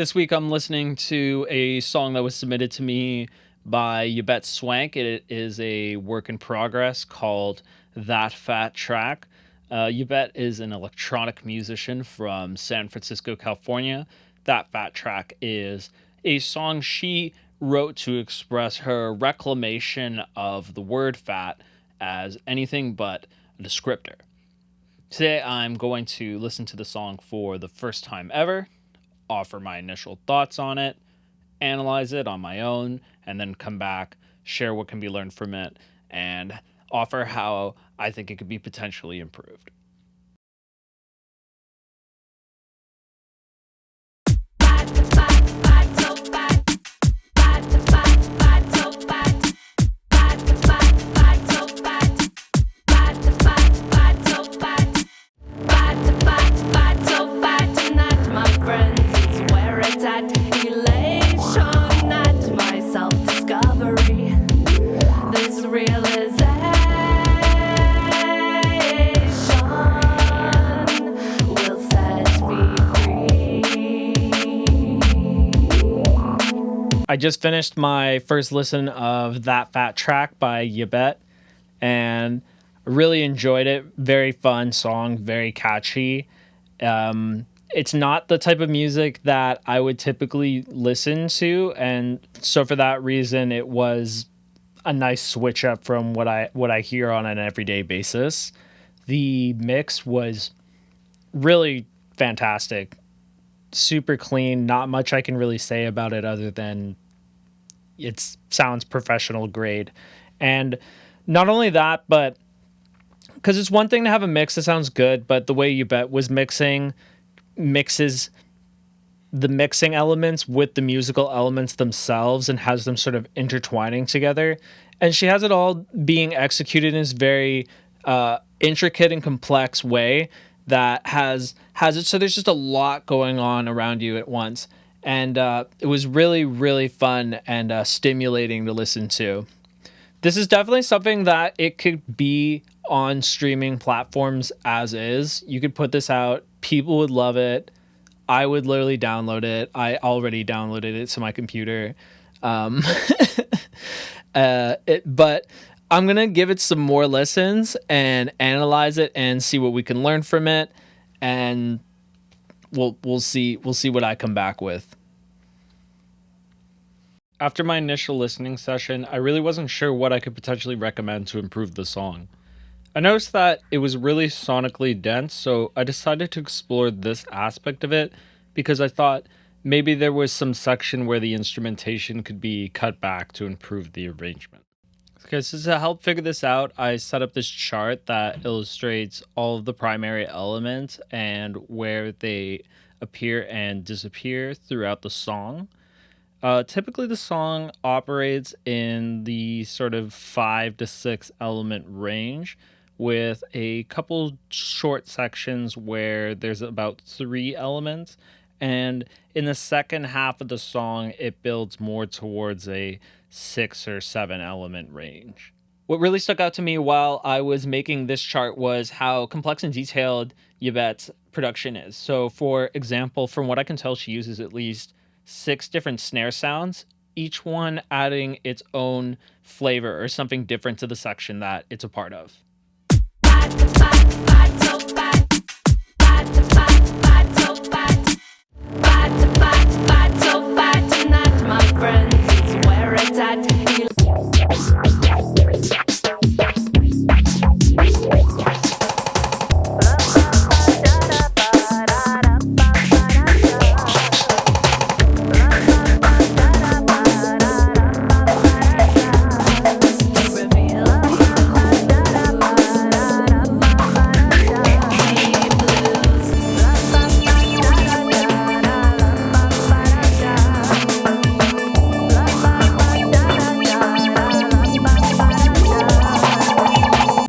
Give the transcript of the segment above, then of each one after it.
This week I'm listening to a song that was submitted to me by Yabette Swank. It is a work in progress called That Fat Track. Yabette is an electronic musician from San Francisco, California. That Fat Track is a song she wrote to express her reclamation of the word fat as anything but a descriptor. Today I'm going to listen to the song for the first time ever, offer my initial thoughts on it, analyze it on my own, and then come back, share what can be learned from it, and offer how I think it could be potentially improved. I just finished my first listen of That Fat Track by Yabette, and I really enjoyed it. Very fun song, very catchy. It's not the type of music that I would typically listen to, and so for that reason, it was a nice switch up from what I hear on an everyday basis. The mix was really fantastic, super clean. Not much I can really say about it other than it sounds professional grade. And not only that, but because it's one thing to have a mix that sounds good, but the way Yabette was mixes the mixing elements with the musical elements themselves and has them sort of intertwining together. And she has it all being executed in this very intricate and complex way that has it so there's just a lot going on around you at once. And it was really, really fun and stimulating to listen to. This is definitely something that it could be on streaming platforms as is. You could put this out. People would love it. I would literally download it. I already downloaded it to my computer. But I'm going to give it some more listens and analyze it and see what we can learn from it. And we'll see what I come back with. After my initial listening session, I really wasn't sure what I could potentially recommend to improve the song. I noticed that it was really sonically dense, so I decided to explore this aspect of it because I thought maybe there was some section where the instrumentation could be cut back to improve the arrangement. Okay, so to help figure this out, I set up this chart that illustrates all of the primary elements and where they appear and disappear throughout the song. Typically, the song operates in the sort of 5 to 6 element range, with a couple short sections where there's about 3 elements. And in the second half of the song, it builds more towards a 6 or 7 element range. What really stuck out to me while I was making this chart was how complex and detailed Yabette's production is. So, for example, from what I can tell, she uses at least 6 different snare sounds, each one adding its own flavor or something different to the section that it's a part of.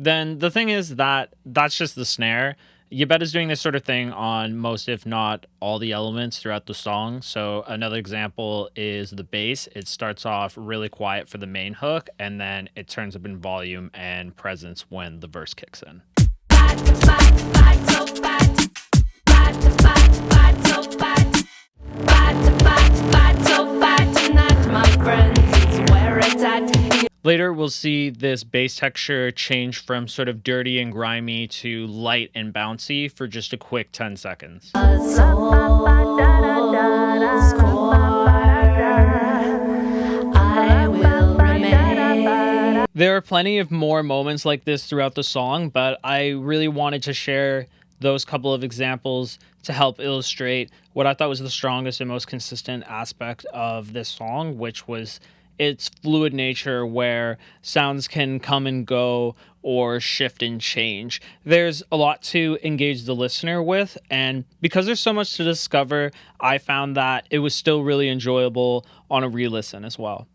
Then the thing is that that's just the snare. Yabette is doing this sort of thing on most, if not all, the elements throughout the song. So another example is the bass. It starts off really quiet for the main hook, and then it turns up in volume and presence when the verse kicks in. Later, we'll see this bass texture change from sort of dirty and grimy to light and bouncy for just a quick 10 seconds. There are plenty of more moments like this throughout the song, but I really wanted to share those couple of examples to help illustrate what I thought was the strongest and most consistent aspect of this song, which was its fluid nature, where sounds can come and go or shift and change. There's a lot to engage the listener with, and because there's so much to discover, I found that it was still really enjoyable on a re-listen as well.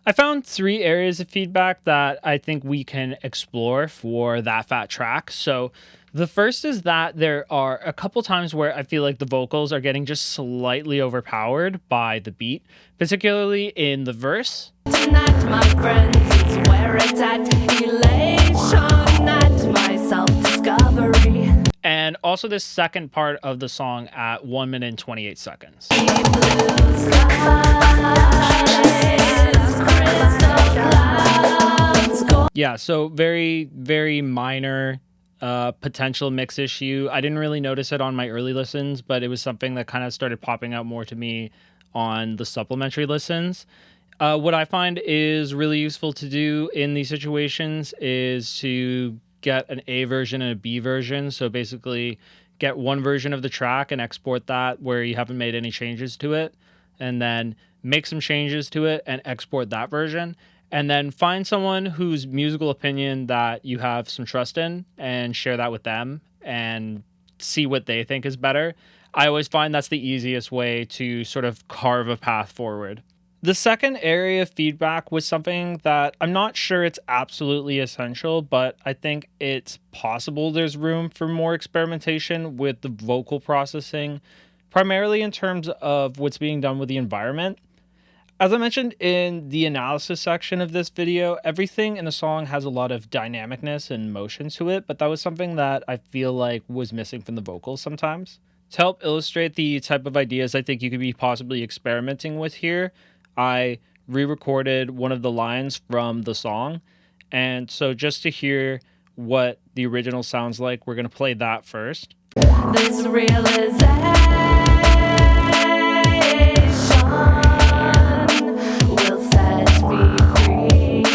I found 3 areas of feedback that I think we can explore for that fat track. So the first is that there are a couple times where I feel like the vocals are getting just slightly overpowered by the beat, particularly in the verse. Tonight, my friends, it's where it's at. Elation at my self-discovery. And also this second part of the song at 1 minute and 28 seconds. Yeah, so very, very minor potential mix issue. I didn't really notice it on my early listens, but it was something that kind of started popping out more to me on the supplementary listens. What I find is really useful to do in these situations is to get an A version and a B version. So basically get one version of the track and export that where you haven't made any changes to it, and then make some changes to it and export that version. And then find someone whose musical opinion that you have some trust in and share that with them and see what they think is better. I always find that's the easiest way to sort of carve a path forward. The second area of feedback was something that I'm not sure it's absolutely essential, but I think it's possible there's room for more experimentation with the vocal processing, primarily in terms of what's being done with the environment. As I mentioned in the analysis section of this video, everything in the song has a lot of dynamicness and motion to it, but that was something that I feel like was missing from the vocals sometimes. To help illustrate the type of ideas I think you could be possibly experimenting with here, I re-recorded one of the lines from the song. And so just to hear what the original sounds like, we're going to play that first. This realization will set me free.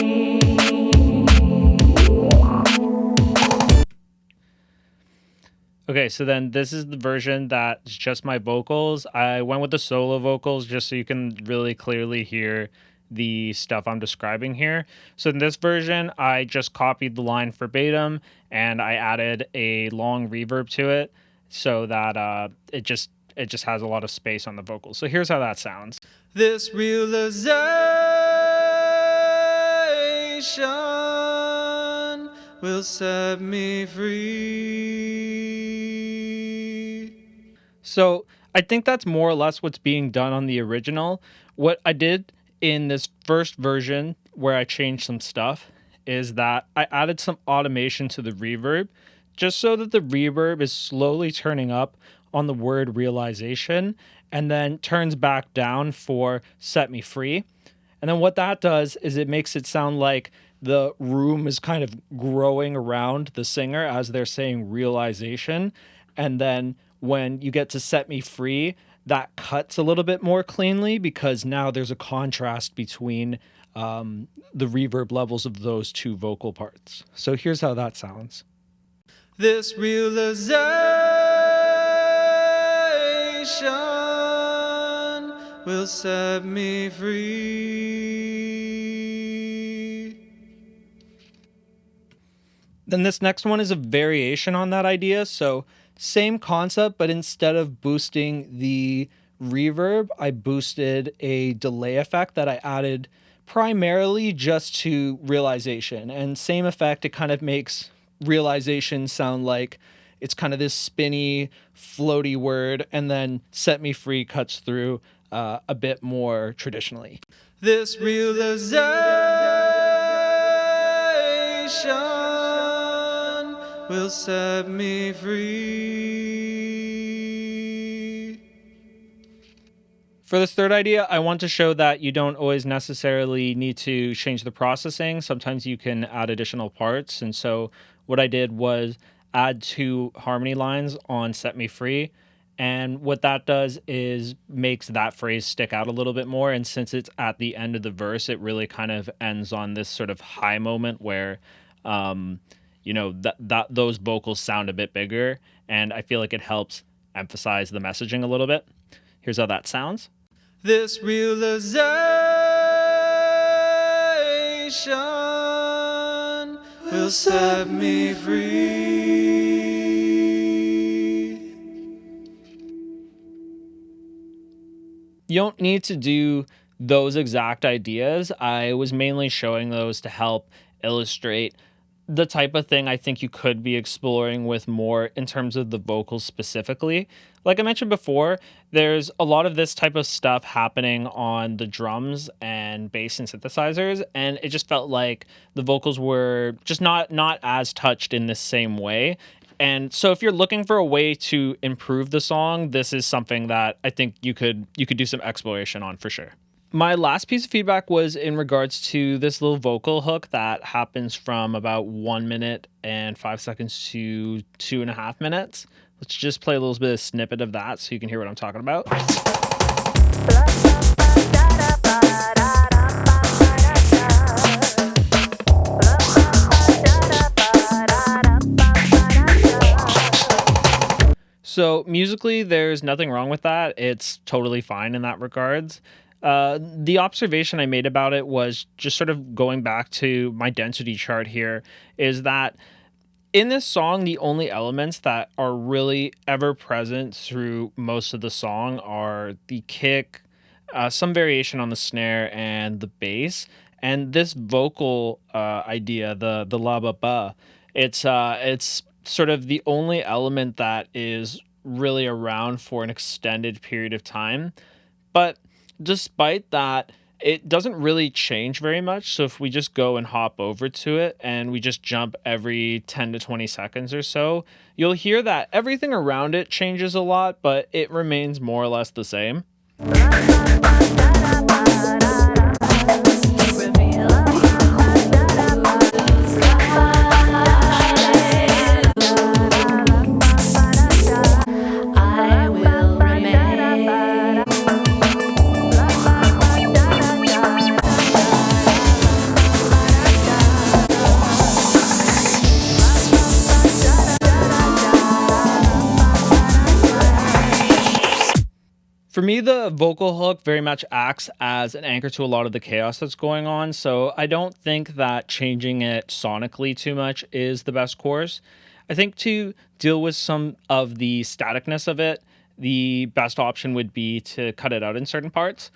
Okay, so then this is the version that's just my vocals. I went with the solo vocals just so you can really clearly hear the stuff I'm describing here. So in this version, I just copied the line verbatim and I added a long reverb to it so that it just has a lot of space on the vocals. So here's how that sounds. This realization will set me free. So I think that's more or less what's being done on the original. What I did in this first version, where I changed some stuff, is that I added some automation to the reverb, just so that the reverb is slowly turning up on the word realization and then turns back down for set me free. And then what that does is it makes it sound like the room is kind of growing around the singer as they're saying realization. And then when you get to set me free, that cuts a little bit more cleanly because now there's a contrast between the reverb levels of those two vocal parts. So here's how that sounds. This realization will set me free. Then this next one is a variation on that idea. So same concept, but instead of boosting the reverb, I boosted a delay effect that I added primarily just to realization. And same effect, it kind of makes realization sound like it's kind of this spinny, floaty word, and then set me free cuts through a bit more traditionally. This realization will set me free. For this third idea, I want to show that you don't always necessarily need to change the processing. Sometimes you can add additional parts. And so what I did was add 2 harmony lines on Set Me Free. And what that does is makes that phrase stick out a little bit more. And since it's at the end of the verse, it really kind of ends on this sort of high moment where, that those vocals sound a bit bigger. And I feel like it helps emphasize the messaging a little bit. Here's how that sounds. This realization will set me free. You don't need to do those exact ideas. I was mainly showing those to help illustrate the type of thing I think you could be exploring with more in terms of the vocals specifically. Like I mentioned before, there's a lot of this type of stuff happening on the drums and bass and synthesizers, and it just felt like the vocals were just not as touched in the same way. And so if you're looking for a way to improve the song, this is something that I think you could do some exploration on for sure. My last piece of feedback was in regards to this little vocal hook that happens from about 1 minute and 5 seconds to 2.5 minutes. Let's just play a little bit of snippet of that so you can hear what I'm talking about. So musically, there's nothing wrong with that. It's totally fine in that regards. The observation I made about it was just sort of going back to my density chart here is that in this song, the only elements that are really ever present through most of the song are the kick, some variation on the snare, and the bass. And this vocal idea, the la ba ba, it's sort of the only element that is really around for an extended period of time. But despite that, it doesn't really change very much. So if we just go and hop over to it and we just jump every 10 to 20 seconds or so, you'll hear that everything around it changes a lot, but it remains more or less the same. For me, the vocal hook very much acts as an anchor to a lot of the chaos that's going on, so I don't think that changing it sonically too much is the best course. I think to deal with some of the staticness of it, the best option would be to cut it out in certain parts.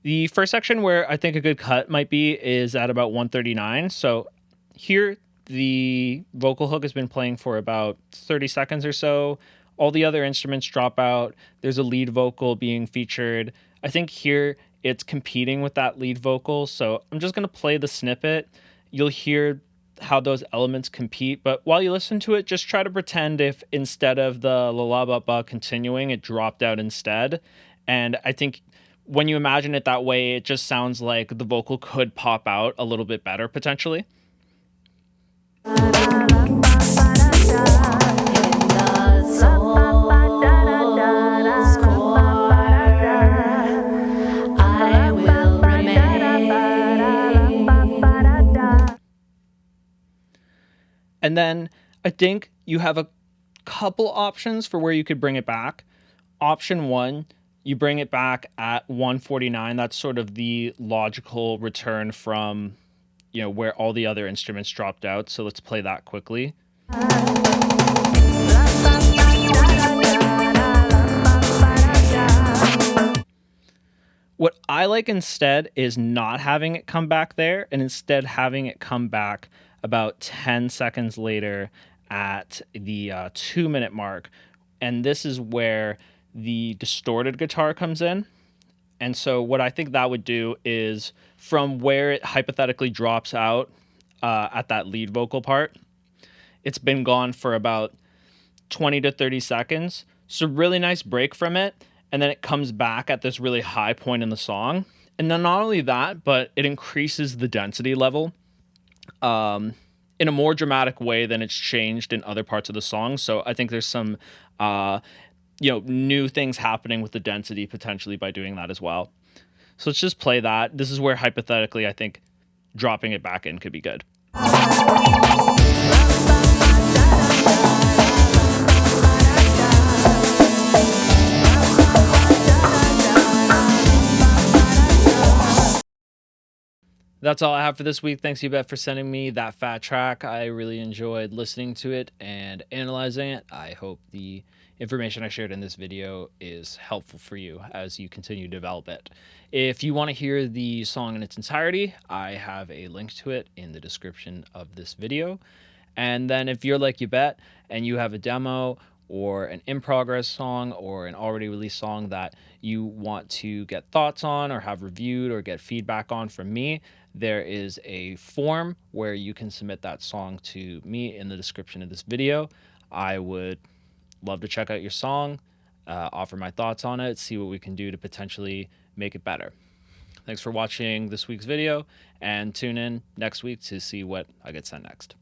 The first section where I think a good cut might be is at about 139. So here, the vocal hook has been playing for about 30 seconds or so. All the other instruments drop out. There's a lead vocal being featured. I think here it's competing with that lead vocal. So I'm just going to play the snippet. You'll hear how those elements compete. But while you listen to it, just try to pretend if instead of the la la ba ba continuing, it dropped out instead. And I think when you imagine it that way, it just sounds like the vocal could pop out a little bit better potentially. And then I think you have a couple options for where you could bring it back. Option 1, you bring it back at 149. That's sort of the logical return from, where all the other instruments dropped out. So let's play that quickly. What I like instead is not having it come back there and instead having it come back about 10 seconds later at the 2-minute mark. And this is where the distorted guitar comes in. And so what I think that would do is from where it hypothetically drops out at that lead vocal part, it's been gone for about 20 to 30 seconds. So really nice break from it. and then it comes back at this really high point in the song. And then not only that, but it increases the density level in a more dramatic way than it's changed in other parts of the song. So I think there's some new things happening with the density potentially by doing that as well. So let's just play that. This is where hypothetically I think dropping it back in could be good. That's all I have for this week. Thanks, Yabette, for sending me that fat track. I really enjoyed listening to it and analyzing it. I hope the information I shared in this video is helpful for you as you continue to develop it. If you want to hear the song in its entirety, I have a link to it in the description of this video. And then if you're like Yabette and you have a demo or an in-progress song or an already released song that you want to get thoughts on or have reviewed or get feedback on from me, there is a form where you can submit that song to me in the description of this video. I would love to check out your song, offer my thoughts on it, see what we can do to potentially make it better. Thanks for watching this week's video, and tune in next week to see what I get sent next.